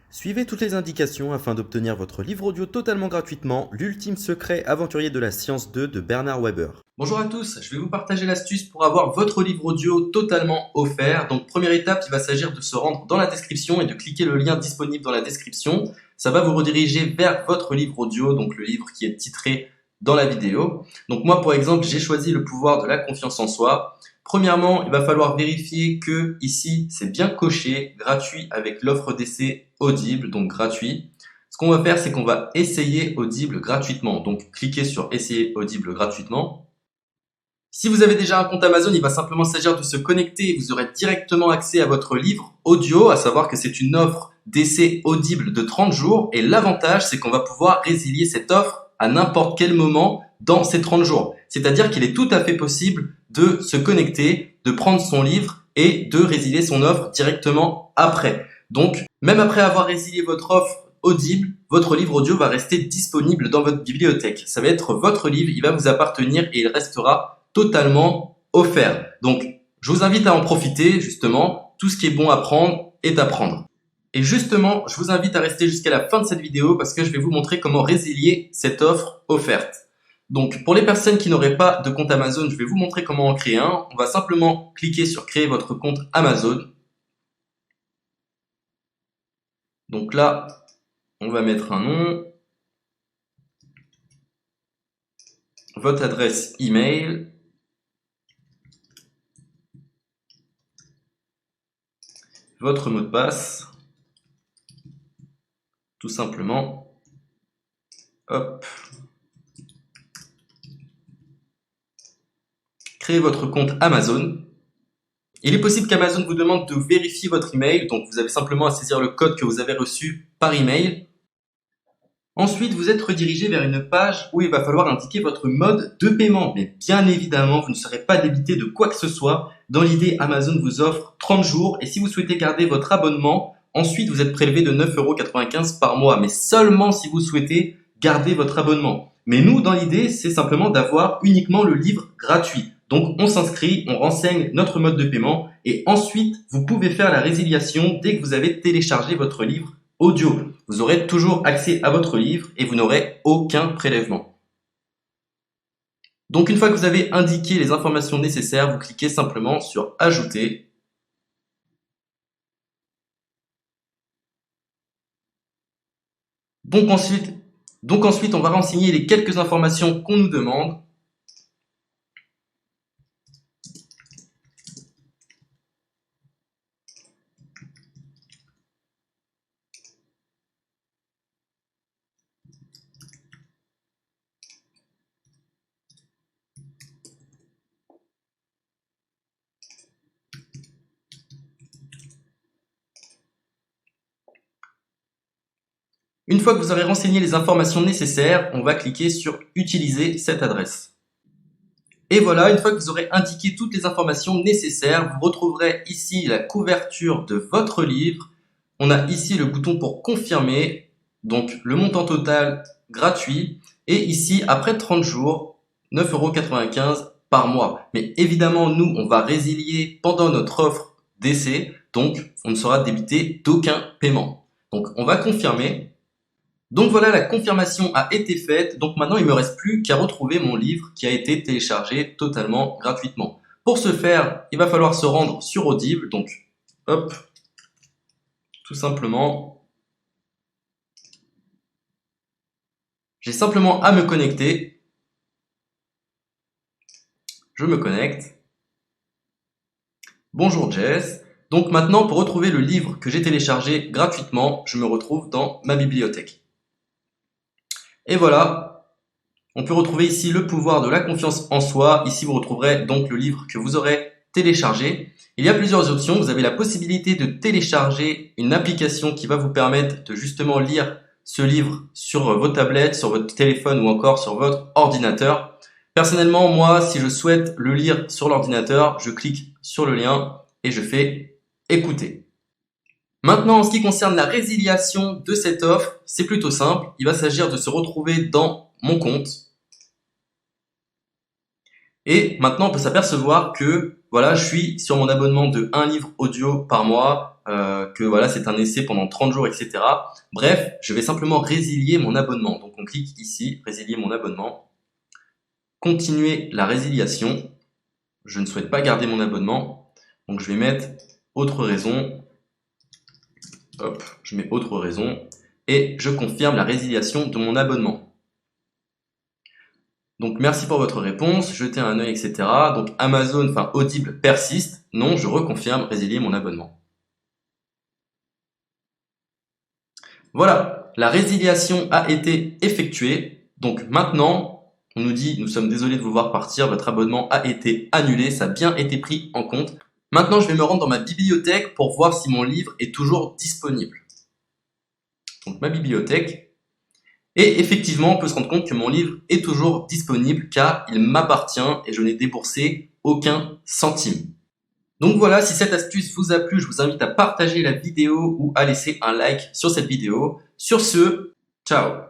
Suivez toutes les indications afin d'obtenir votre livre audio totalement gratuitement, L'ultime secret aventurier de la science 2 de Bernard Weber. Bonjour à tous, je vais vous partager l'astuce pour avoir votre livre audio totalement offert. Donc première étape, il va s'agir de se rendre dans la description et de cliquer le lien disponible dans la description. Ça va vous rediriger vers votre livre audio, donc le livre qui est titré dans la vidéo. Donc moi par exemple, j'ai choisi le pouvoir de la confiance en soi. Premièrement, il va falloir vérifier que ici c'est bien coché, gratuit avec l'offre d'essai Audible, donc gratuit. Ce qu'on va faire, c'est qu'on va essayer Audible gratuitement. Donc cliquez sur essayer Audible gratuitement. Si vous avez déjà un compte Amazon, il va simplement s'agir de se connecter et vous aurez directement accès à votre livre audio, à savoir que c'est une offre d'essai Audible de 30 jours et l'avantage c'est qu'on va pouvoir résilier cette offre à n'importe quel moment dans ces 30 jours. C'est-à-dire qu'il est tout à fait possible de se connecter, de prendre son livre et de résilier son offre directement après. Donc, même après avoir résilié votre offre Audible, votre livre audio va rester disponible dans votre bibliothèque. Ça va être votre livre, il va vous appartenir et il restera totalement offert. Donc, je vous invite à en profiter, justement. Tout ce qui est bon à prendre est à prendre. Et justement, je vous invite à rester jusqu'à la fin de cette vidéo parce que je vais vous montrer comment résilier cette offre offerte. Donc, pour les personnes qui n'auraient pas de compte Amazon, je vais vous montrer comment en créer un. On va simplement cliquer sur créer votre compte Amazon. Donc là, on va mettre un nom, votre adresse email, votre mot de passe, tout simplement. Hop. Créez votre compte Amazon. Il est possible qu'Amazon vous demande de vérifier votre email, donc vous avez simplement à saisir le code que vous avez reçu par email. Ensuite, vous êtes redirigé vers une page où il va falloir indiquer votre mode de paiement. Mais bien évidemment, vous ne serez pas débité de quoi que ce soit. Dans l'idée, Amazon vous offre 30 jours et si vous souhaitez garder votre abonnement, ensuite vous êtes prélevé de 9,95 € par mois, mais seulement si vous souhaitez garder votre abonnement. Mais nous, dans l'idée, c'est simplement d'avoir uniquement le livre gratuit. Donc on s'inscrit, on renseigne notre mode de paiement et ensuite vous pouvez faire la résiliation dès que vous avez téléchargé votre livre audio. Vous aurez toujours accès à votre livre et vous n'aurez aucun prélèvement. Donc une fois que vous avez indiqué les informations nécessaires, vous cliquez simplement sur ajouter. Donc ensuite, on va renseigner les quelques informations qu'on nous demande. Une fois que vous aurez renseigné les informations nécessaires, on va cliquer sur utiliser cette adresse. Et voilà, une fois que vous aurez indiqué toutes les informations nécessaires, vous retrouverez ici la couverture de votre livre. On a ici le bouton pour confirmer, donc le montant total gratuit. Et ici, après 30 jours, 9,95 € par mois. Mais évidemment, nous, on va résilier pendant notre offre d'essai, donc on ne sera débité d'aucun paiement. Donc on va confirmer. Donc voilà, la confirmation a été faite, donc maintenant il ne me reste plus qu'à retrouver mon livre qui a été téléchargé totalement gratuitement. Pour ce faire, il va falloir se rendre sur Audible, donc hop, tout simplement, j'ai simplement à me connecter, je me connecte, bonjour Jess, donc maintenant pour retrouver le livre que j'ai téléchargé gratuitement, je me retrouve dans ma bibliothèque. Et voilà, on peut retrouver ici le pouvoir de la confiance en soi. Ici, vous retrouverez donc le livre que vous aurez téléchargé. Il y a plusieurs options. Vous avez la possibilité de télécharger une application qui va vous permettre de justement lire ce livre sur vos tablettes, sur votre téléphone ou encore sur votre ordinateur. Personnellement, moi, si je souhaite le lire sur l'ordinateur, je clique sur le lien et je fais écouter. Maintenant, en ce qui concerne la résiliation de cette offre, c'est plutôt simple. Il va s'agir de se retrouver dans mon compte. Et maintenant, on peut s'apercevoir que voilà, je suis sur mon abonnement de 1 livre audio par mois que voilà, c'est un essai pendant 30 jours, etc. Bref, je vais simplement résilier mon abonnement. Donc on clique ici, résilier mon abonnement. Continuer la résiliation. Je ne souhaite pas garder mon abonnement. Donc je vais mettre autre raison. Hop, je mets autre raison. Et je confirme la résiliation de mon abonnement. Donc merci pour votre réponse, jetez un œil, etc. Donc Amazon, enfin Audible persiste. Non, je reconfirme, résilier mon abonnement. Voilà, la résiliation a été effectuée. Donc maintenant, on nous dit, nous sommes désolés de vous voir partir, votre abonnement a été annulé, ça a bien été pris en compte. Maintenant, je vais me rendre dans ma bibliothèque pour voir si mon livre est toujours disponible. Donc ma bibliothèque. Et effectivement, on peut se rendre compte que mon livre est toujours disponible car il m'appartient et je n'ai déboursé aucun centime. Donc voilà, si cette astuce vous a plu, je vous invite à partager la vidéo ou à laisser un like sur cette vidéo. Sur ce, ciao!